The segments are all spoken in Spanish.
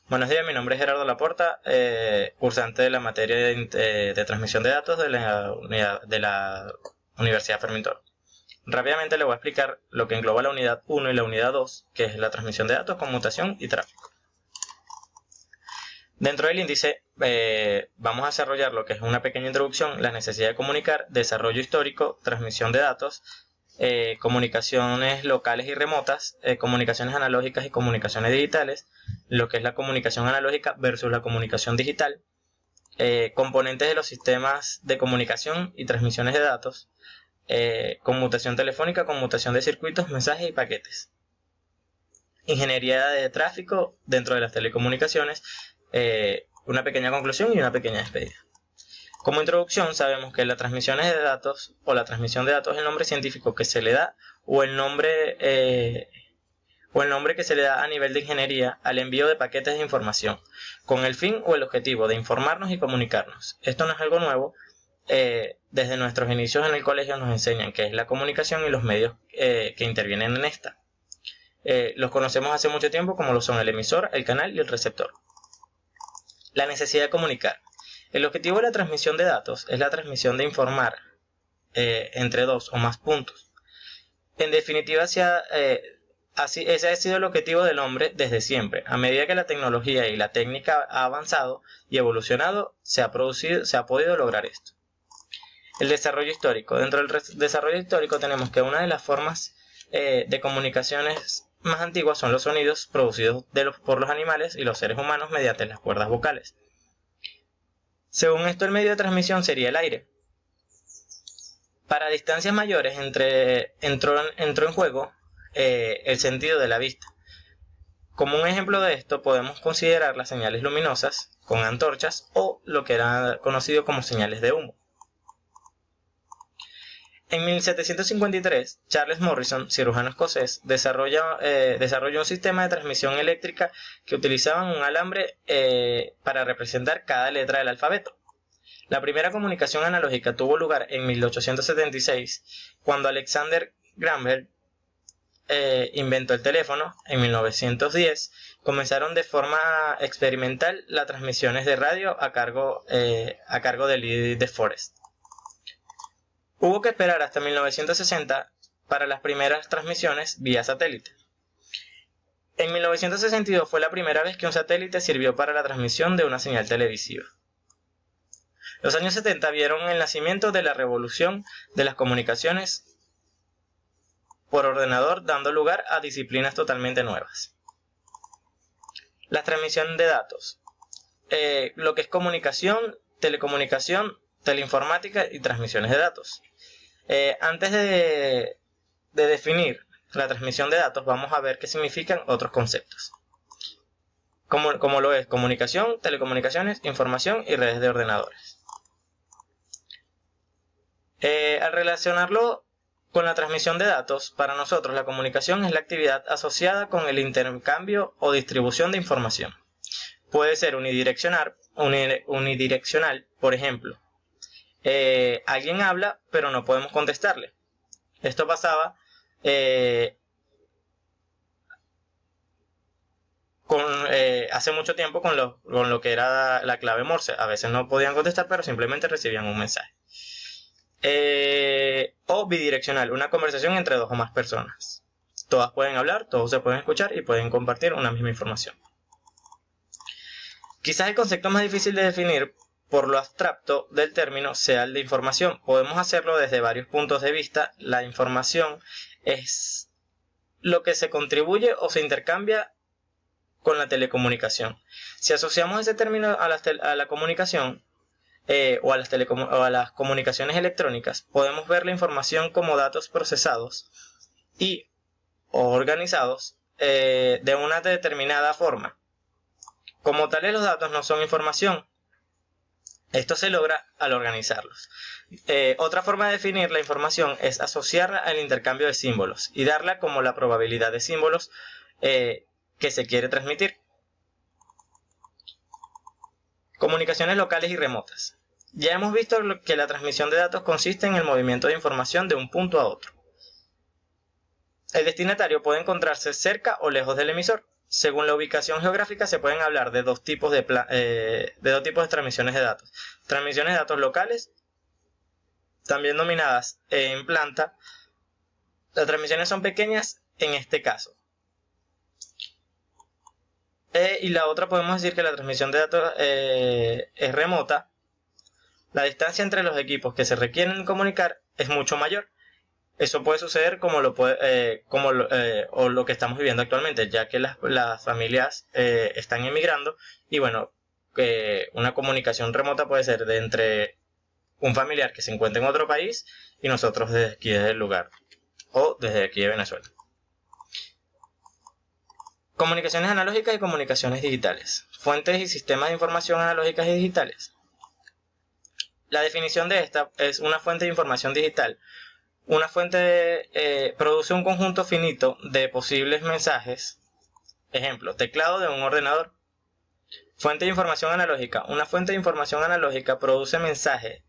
Buenos días, mi nombre es Gerardo Laporta, cursante de la materia de transmisión de datos de la Universidad Fermín Toro. Rápidamente le voy a explicar lo que engloba la unidad 1 y la unidad 2, que es la transmisión de datos, conmutación y tráfico. Dentro del índice vamos a desarrollar lo que es una pequeña introducción, la necesidad de comunicar, desarrollo histórico, transmisión de datos, comunicaciones locales y remotas, comunicaciones analógicas y comunicaciones digitales, lo que es la comunicación analógica versus la comunicación digital, componentes de los sistemas de comunicación y transmisiones de datos, conmutación telefónica, conmutación de circuitos, mensajes y paquetes, ingeniería de tráfico dentro de las telecomunicaciones, una pequeña conclusión y una pequeña despedida. Como introducción, sabemos que las transmisiones de datos o la transmisión de datos es el nombre científico que se le da o el nombre que se le da a nivel de ingeniería al envío de paquetes de información, con el fin o el objetivo de informarnos y comunicarnos. Esto no es algo nuevo. Desde nuestros inicios en el colegio nos enseñan qué es la comunicación y los medios que intervienen en esta. Los conocemos hace mucho tiempo como lo son el emisor, el canal y el receptor. La necesidad de comunicar. El objetivo de la transmisión de datos es la transmisión de informar entre dos o más puntos. En definitiva, ese ha sido el objetivo del hombre desde siempre. A medida que la tecnología y la técnica ha avanzado y evolucionado, se ha podido lograr esto. El desarrollo histórico. Dentro del desarrollo histórico tenemos que una de las formas de comunicaciones más antiguas son los sonidos producidos por los animales y los seres humanos mediante las cuerdas vocales. Según esto, el medio de transmisión sería el aire. Para distancias mayores entró en juego el sentido de la vista. Como un ejemplo de esto podemos considerar las señales luminosas con antorchas o lo que era conocido como señales de humo. En 1753, Charles Morrison, cirujano escocés, desarrolló un sistema de transmisión eléctrica que utilizaban un alambre para representar cada letra del alfabeto. La primera comunicación analógica tuvo lugar en 1876, cuando Alexander Graham Bell inventó el teléfono. En 1910 comenzaron de forma experimental las transmisiones de radio a cargo de Lee de Forest. Hubo que esperar hasta 1960 para las primeras transmisiones vía satélite. En 1962 fue la primera vez que un satélite sirvió para la transmisión de una señal televisiva. Los años 70 vieron el nacimiento de la revolución de las comunicaciones por ordenador, dando lugar a disciplinas totalmente nuevas. La transmisión de datos. Lo que es comunicación, telecomunicación, teleinformática y transmisiones de datos. Antes de definir la transmisión de datos, vamos a ver qué significan otros conceptos, como lo es comunicación, telecomunicaciones, información y redes de ordenadores. Al relacionarlo con la transmisión de datos, para nosotros la comunicación es la actividad asociada con el intercambio o distribución de información. Puede ser unidireccional, por ejemplo. Alguien habla pero no podemos contestarle. Esto pasaba hace mucho tiempo con lo que era la clave Morse. A veces no podían contestar pero simplemente recibían un mensaje. O bidireccional, una conversación entre dos o más personas. Todas pueden hablar, todos se pueden escuchar y pueden compartir una misma información. Quizás el concepto más difícil de definir por lo abstracto del término sea el de información. Podemos hacerlo desde varios puntos de vista. La información es lo que se contribuye o se intercambia con la telecomunicación. Si asociamos ese término a la comunicación o a las comunicaciones electrónicas, podemos ver la información como datos procesados o organizados de una determinada forma. Como tales, los datos no son información. Esto se logra al organizarlos. Otra forma de definir la información es asociarla al intercambio de símbolos y darla como la probabilidad de símbolos que se quiere transmitir. Comunicaciones locales y remotas. Ya hemos visto que la transmisión de datos consiste en el movimiento de información de un punto a otro. El destinatario puede encontrarse cerca o lejos del emisor. Según la ubicación geográfica se pueden hablar de dos tipos de transmisiones de datos. Transmisiones de datos locales, también dominadas en planta. Las transmisiones son pequeñas en este caso. Y la otra podemos decir que la transmisión de datos es remota. La distancia entre los equipos que se requieren comunicar es mucho mayor. Eso puede suceder como lo que estamos viviendo actualmente, ya que las familias están emigrando y bueno, una comunicación remota puede ser de entre un familiar que se encuentra en otro país y nosotros desde aquí, desde el lugar, o desde aquí de Venezuela. Comunicaciones analógicas y comunicaciones digitales. Fuentes y sistemas de información analógicas y digitales. La definición de esta es una fuente de información digital. Una fuente produce un conjunto finito de posibles mensajes. Ejemplo, teclado de un ordenador. Fuente de información analógica. Una fuente de información analógica produce mensajes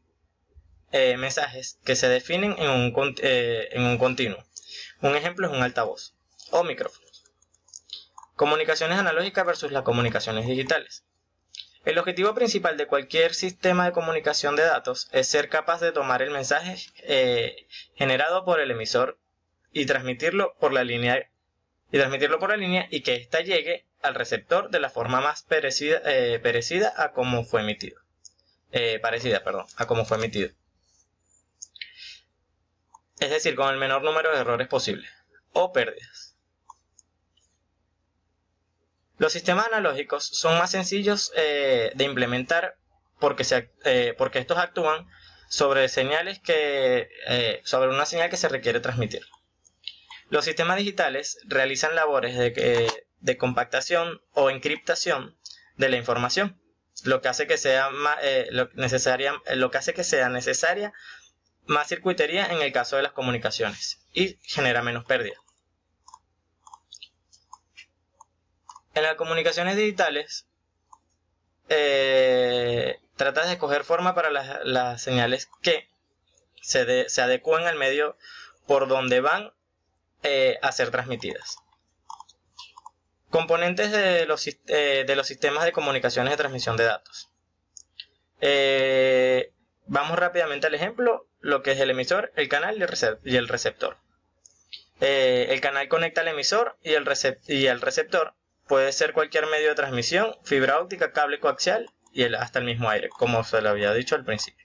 que se definen en un continuo. Un ejemplo es un altavoz o micrófono. Comunicaciones analógicas versus las comunicaciones digitales. El objetivo principal de cualquier sistema de comunicación de datos es ser capaz de tomar el mensaje generado por el emisor y transmitirlo por la línea y que ésta llegue al receptor de la forma más parecida a como fue emitido. A como fue emitido. Es decir, con el menor número de errores posible o pérdidas. Los sistemas analógicos son más sencillos de implementar porque estos actúan sobre una señal que se requiere transmitir. Los sistemas digitales realizan labores de compactación o encriptación de la información, lo que hace que sea necesaria más circuitería en el caso de las comunicaciones y genera menos pérdida. En las comunicaciones digitales, trata de escoger forma para las señales que se adecúen al medio por donde van a ser transmitidas. Componentes de los sistemas de comunicaciones de transmisión de datos. Vamos rápidamente al ejemplo, lo que es el emisor, el canal y el receptor. El canal conecta al emisor y el receptor. Puede ser cualquier medio de transmisión, fibra óptica, cable coaxial y hasta el mismo aire, como se lo había dicho al principio.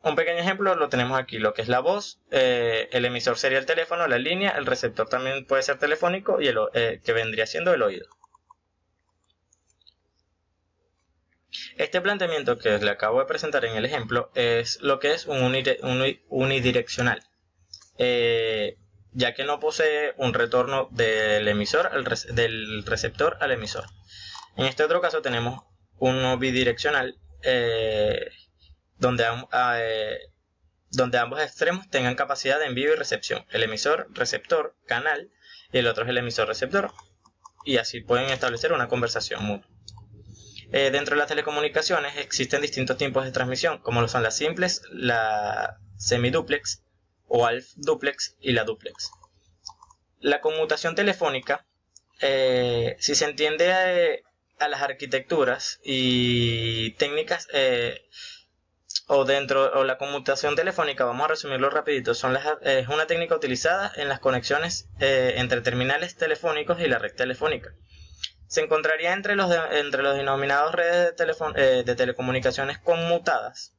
Un pequeño ejemplo lo tenemos aquí, lo que es la voz. El emisor sería el teléfono, la línea, el receptor también puede ser telefónico y que vendría siendo el oído. Este planteamiento que le acabo de presentar en el ejemplo es lo que es un unidireccional. Ya que no posee un retorno del receptor al emisor. En este otro caso tenemos uno bidireccional, donde ambos extremos tengan capacidad de envío y recepción. El emisor, receptor, canal, y el otro es el emisor, receptor. Y así pueden establecer una conversación mutua. Dentro de las telecomunicaciones existen distintos tipos de transmisión, como lo son las simples, la semiduplex, o ALF duplex y la duplex. La conmutación telefónica, si se entiende a las arquitecturas y técnicas, o la conmutación telefónica, vamos a resumirlo rapidito, es una técnica utilizada en las conexiones entre terminales telefónicos y la red telefónica. Se encontraría entre los denominados redes de telecomunicaciones conmutadas,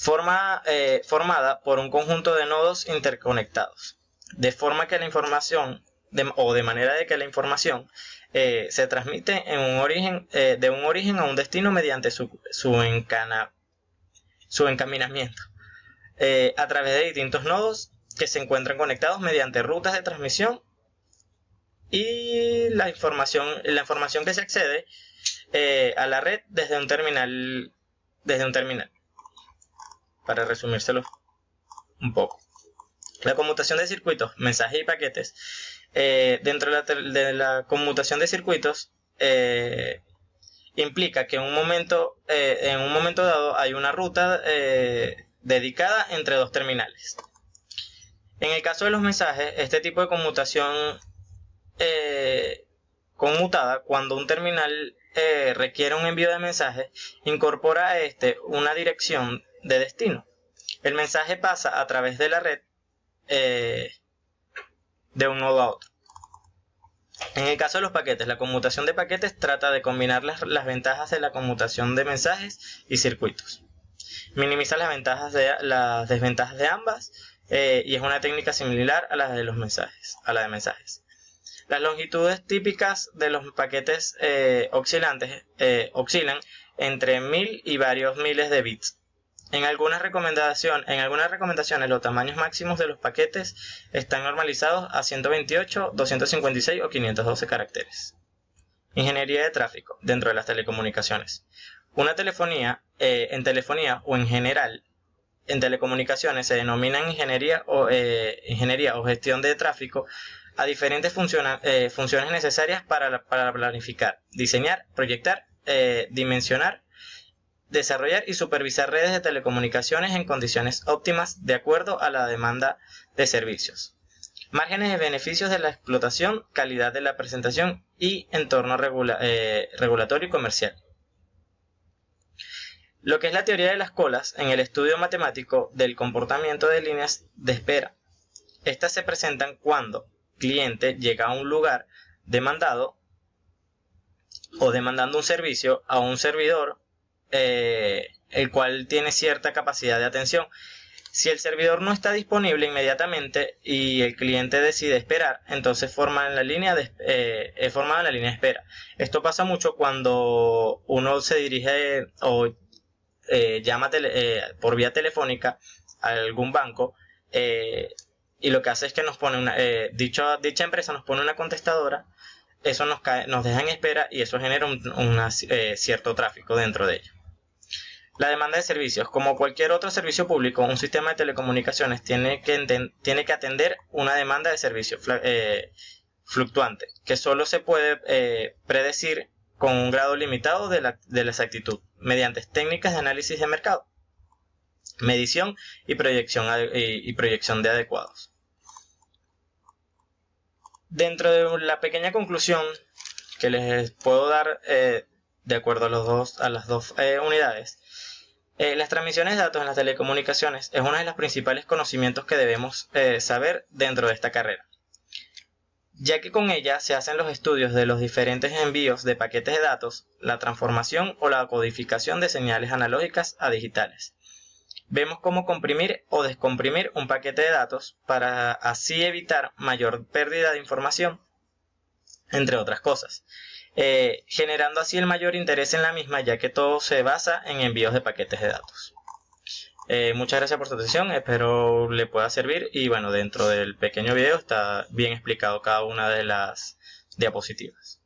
formada por un conjunto de nodos interconectados, de forma que la información, de manera de que la información se transmite de un origen a un destino mediante su encaminamiento, a través de distintos nodos que se encuentran conectados mediante rutas de transmisión, y la información que se accede a la red desde un terminal. Para resumírselo un poco. La conmutación de circuitos, mensajes y paquetes. Dentro de la conmutación de circuitos implica que en un momento dado hay una ruta dedicada entre dos terminales. En el caso de los mensajes, este tipo de conmutación conmutada, cuando un terminal requiere un envío de mensajes, incorpora a este una dirección de destino. El mensaje pasa a través de la red de un nodo a otro. En el caso de los paquetes, la conmutación de paquetes trata de combinar las ventajas de la conmutación de mensajes y circuitos. Minimiza las desventajas de ambas y es una técnica similar a la de mensajes. Las longitudes típicas de los paquetes oscilan entre 1000 y varios miles de bits. En algunas recomendaciones los tamaños máximos de los paquetes están normalizados a 128, 256 o 512 caracteres. Ingeniería de tráfico dentro de las telecomunicaciones. En telefonía o en general en telecomunicaciones se denominan ingeniería o gestión de tráfico a diferentes funciones necesarias para planificar, diseñar, proyectar, dimensionar, desarrollar y supervisar redes de telecomunicaciones en condiciones óptimas de acuerdo a la demanda de servicios, márgenes de beneficios de la explotación, calidad de la presentación y entorno regulatorio y comercial. Lo que es la teoría de las colas en el estudio matemático del comportamiento de líneas de espera. Estas se presentan cuando cliente llega a un lugar demandado o demandando un servicio a un servidor el cual tiene cierta capacidad de atención. Si el servidor no está disponible inmediatamente y el cliente decide esperar, entonces es formada la línea de espera. Esto pasa mucho cuando uno se dirige o llama por vía telefónica a algún banco y lo que hace es que nos pone dicha empresa nos pone una contestadora. Eso nos deja en espera y eso genera cierto tráfico dentro de ella. La demanda de servicios. Como cualquier otro servicio público, un sistema de telecomunicaciones tiene que atender una demanda de servicio fluctuante, que solo se puede predecir con un grado limitado de la exactitud, mediante técnicas de análisis de mercado, medición y proyección de adecuados. Dentro de la pequeña conclusión que les puedo dar de acuerdo a las dos unidades, las transmisiones de datos en las telecomunicaciones es uno de los principales conocimientos que debemos saber dentro de esta carrera, ya que con ella se hacen los estudios de los diferentes envíos de paquetes de datos, la transformación o la codificación de señales analógicas a digitales. Vemos cómo comprimir o descomprimir un paquete de datos para así evitar mayor pérdida de información, entre otras cosas, generando así el mayor interés en la misma, ya que todo se basa en envíos de paquetes de datos. Muchas gracias por su atención, espero le pueda servir y bueno, dentro del pequeño video está bien explicado cada una de las diapositivas.